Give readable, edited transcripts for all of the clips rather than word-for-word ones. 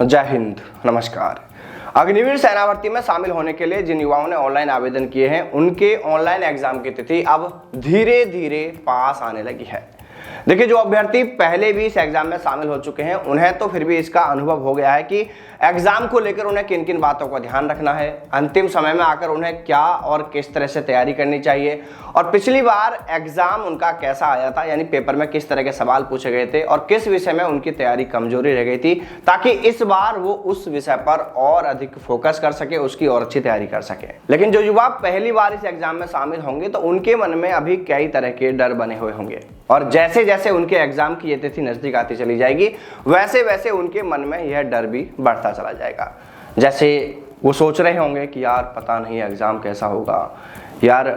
जय हिंद, नमस्कार। अग्निवीर सेना भर्ती में शामिल होने के लिए जिन युवाओं ने ऑनलाइन आवेदन किए हैं, उनके ऑनलाइन एग्जाम की तिथि अब धीरे धीरे पास आने लगी है। देखिए, जो अभ्यर्थी पहले भी इस एग्जाम में शामिल हो चुके हैं, उन्हें तो फिर भी इसका अनुभव हो गया है कि एग्जाम को लेकर उन्हें किन किन बातों का ध्यान रखना है, अंतिम समय में आकर उन्हें क्या और किस तरह से तैयारी करनी चाहिए, और पिछली बार एग्जाम उनका कैसा आया था, यानी पेपर में किस तरह के सवाल पूछे गए थे और किस विषय में उनकी तैयारी कमजोरी रह गई थी, ताकि इस बार वो उस विषय पर और अधिक फोकस कर सके, उसकी और अच्छी तैयारी कर सके। लेकिन जो युवा पहली बार इस एग्जाम में शामिल होंगे, तो उनके मन में अभी कई तरह के डर बने हुए होंगे, और जैसे जैसे उनके एग्जाम की ये तिथि नजदीक आती चली जाएगी, वैसे वैसे उनके मन में यह डर भी बढ़ता चला जाएगा। जैसे वो सोच रहे होंगे कि यार पता नहीं एग्जाम कैसा होगा, यार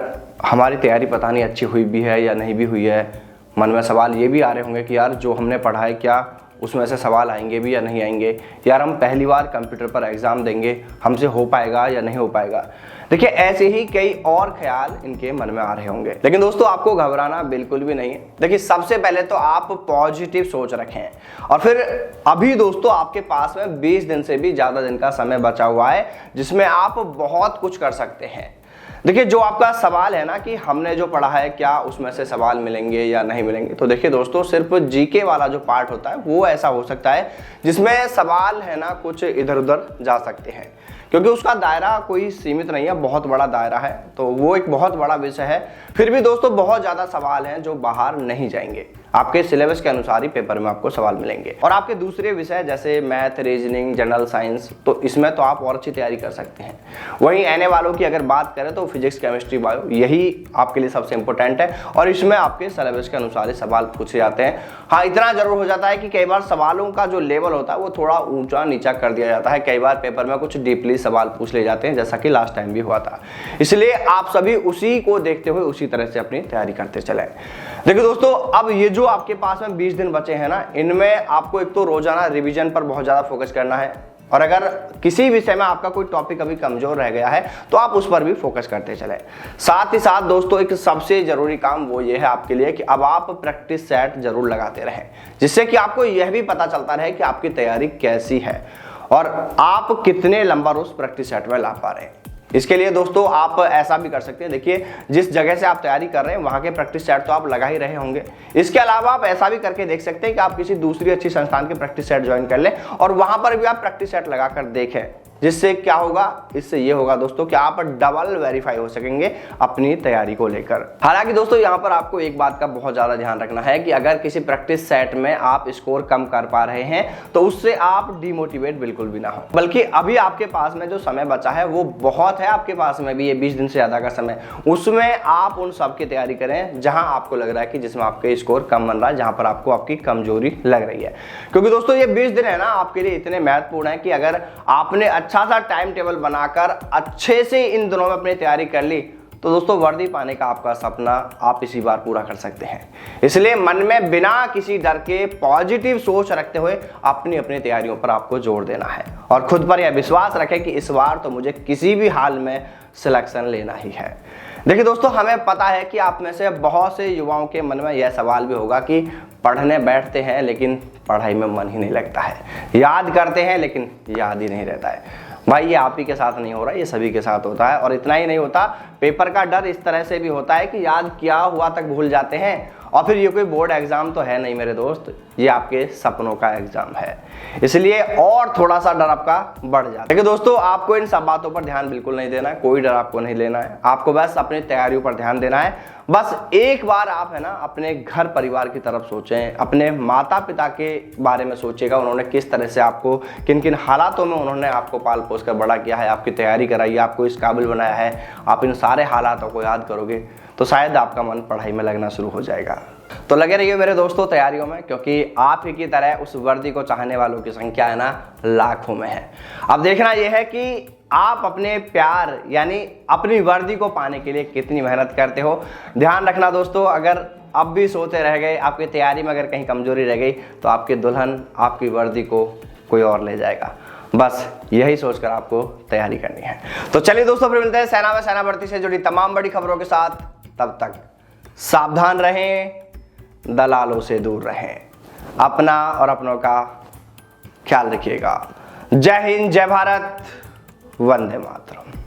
हमारी तैयारी पता नहीं अच्छी हुई भी है या नहीं भी हुई है। मन में सवाल ये भी आ रहे होंगे कि यार जो हमने पढ़ा है, क्या उसमें से सवाल आएंगे भी या नहीं आएंगे, यार हम पहली बार कंप्यूटर पर एग्जाम देंगे, हमसे हो पाएगा या नहीं हो पाएगा। देखिए, ऐसे ही कई और ख्याल इनके मन में आ रहे होंगे। लेकिन दोस्तों, आपको घबराना बिल्कुल भी नहीं है। देखिए, सबसे पहले तो आप पॉजिटिव सोच रखें, और फिर अभी दोस्तों आपके पास में 20 दिन से भी ज्यादा दिन का समय बचा हुआ है, जिसमें आप बहुत कुछ कर सकते हैं। देखिए, जो आपका सवाल है ना कि हमने जो पढ़ा है क्या उसमें से सवाल मिलेंगे या नहीं मिलेंगे, तो देखिए दोस्तों, सिर्फ जीके वाला जो पार्ट होता है वो ऐसा हो सकता है जिसमें सवाल है ना कुछ इधर उधर जा सकते हैं, क्योंकि उसका दायरा कोई सीमित नहीं है, बहुत बड़ा दायरा है, तो वो एक बहुत बड़ा विषय है। फिर भी दोस्तों बहुत ज़्यादा सवाल हैं जो बाहर नहीं जाएंगे, आपके सिलेबस के अनुसार ही पेपर में आपको सवाल मिलेंगे। और आपके दूसरे विषय जैसे मैथ, रीजनिंग, जनरल साइंस, तो इसमें तो आप और अच्छी तैयारी कर सकते हैं। वहीं एनए वालों की अगर बात करें तो फिजिक्स, केमिस्ट्री, बायो, यही आपके लिए सबसे इंपॉर्टेंट है, और इसमें आपके सिलेबस के अनुसार ही सवाल पूछे जाते हैं। हाँ, इतना जरूर हो जाता है कि कई बार सवालों का जो लेवल होता है वो थोड़ा ऊंचा नीचा कर दिया जाता है, कई बार पेपर में कुछ डीपली सवाल पूछ ले जाते हैं, जैसा कि लास्ट टाइम भी हुआ था। इसलिए आप सभी उसी को देखते हुए उसी तरह से अपनी तैयारी करते चले। देखिए दोस्तों, अब ये जो आपके पास में 20 दिन बचे हैं ना, इनमें आपको एक तो रोजाना रिवीजन पर बहुत ज्यादा फोकस करना है, और अगर किसी विषय में आपका कोई टॉपिक अभी कमजोर रह गया है तो आप उस पर भी फोकस करते चले। साथ ही साथ दोस्तों, एक सबसे जरूरी काम वो ये है आपके लिए कि अब आप प्रैक्टिस सेट जरूर लगाते रहें, जिससे कि आपको यह भी पता चलता रहे कि आपकी तैयारी कैसी है और आप कितने नंबर उस प्रैक्टिस सेट में ला पा रहे हैं। इसके लिए दोस्तों आप ऐसा भी कर सकते हैं, देखिए जिस जगह से आप तैयारी कर रहे हैं वहां के प्रैक्टिस सेट तो आप लगा ही रहे होंगे। इसके अलावा आप ऐसा भी करके देख सकते हैं कि आप किसी दूसरी अच्छी संस्थान के प्रैक्टिस सेट ज्वाइन कर लें और वहां पर भी आप प्रैक्टिस सेट लगाकर देखें, जिससे क्या होगा, इससे ये होगा दोस्तों कि आप डबल वेरीफाई हो सकेंगे अपनी तैयारी को लेकर। हालांकि दोस्तों यहाँ पर आपको एक बात का बहुत ज्यादा ध्यान रखना है कि अगर किसी प्रैक्टिस सेट में आप स्कोर कम कर पा रहे हैं तो उससे आप डिमोटिवेट बिल्कुल भी ना हो, बल्कि अभी आपके पास में जो समय बचा है वो बहुत है, आपके पास में भी ये 20 दिन से ज्यादा का समय, उसमें आप उन सब की तैयारी करें जहां आपको लग रहा है कि जिसमें आपके स्कोर कम बन रहा है, जहां पर आपको आपकी कमजोरी लग रही है। क्योंकि दोस्तों ये 20 दिन है ना आपके लिए इतने महत्वपूर्ण है कि अगर आपने अच्छा सा टाइम टेबल बनाकर अच्छे से इन दिनों में अपनी तैयारी कर ली तो दोस्तों वर्दी पाने का आपका सपना आप इसी बार पूरा कर सकते हैं। इसलिए मन में बिना किसी डर के पॉजिटिव सोच रखते हुए अपनी अपनी तैयारियों पर आपको जोर देना है, और खुद पर यह विश्वास रखें कि इस बार तो मुझे किसी भी हाल में सिलेक्शन लेना ही है। देखिए दोस्तों, हमें पता है कि आप में से बहुत से युवाओं के मन में यह सवाल भी होगा कि पढ़ने बैठते हैं लेकिन पढ़ाई में मन ही नहीं लगता है, याद करते हैं लेकिन याद ही नहीं रहता है। भाई ये आप ही के साथ नहीं हो रहा, ये सभी के साथ होता है। और इतना ही नहीं होता, पेपर का डर इस तरह से भी होता है कि याद किया हुआ तक भूल जाते हैं, और फिर ये कोई बोर्ड एग्जाम तो है नहीं मेरे दोस्त, ये आपके सपनों का एग्जाम है, इसलिए और थोड़ा सा डर आपका बढ़ जाता है। देखिए दोस्तों, आपको इन सब बातों पर ध्यान बिल्कुल नहीं देना है, कोई डर आपको नहीं लेना है, आपको बस अपनी तैयारियों पर ध्यान देना है। बस एक बार आप है ना अपने घर परिवार की तरफ सोचें, अपने माता पिता के बारे में सोचिएगा, उन्होंने किस तरह से आपको किन किन हालातों में उन्होंने आपको पाल पोस कर बड़ा किया है, आपकी तैयारी कराई, आपको इस काबिल बनाया है। आप इन सारे हालातों को याद करोगे तो शायद आपका मन पढ़ाई में लगना शुरू हो जाएगा। तो लगे रहिए मेरे दोस्तों तैयारियों में, क्योंकि आप ही की तरह उस वर्दी को चाहने वालों की संख्या है ना लाखों में है। अब देखना यह है कि आप अपने प्यार यानी अपनी वर्दी को पाने के लिए कितनी मेहनत करते हो। ध्यान रखना दोस्तों, अगर अब भी सोते रह गए, आपकी तैयारी में अगर कहीं कमजोरी रह गई तो आपकी दुल्हन आपकी वर्दी को कोई और ले जाएगा। बस यही सोचकर आपको तैयारी करनी है। तो चलिए दोस्तों, फिर मिलते हैं सेना में सेना भर्ती से जुड़ी तमाम बड़ी खबरों के साथ। तब तक सावधान रहें, दलालों से दूर रहें, अपना और अपनों का ख्याल रखिएगा। जय हिंद, जय भारत, वंदे मातरम।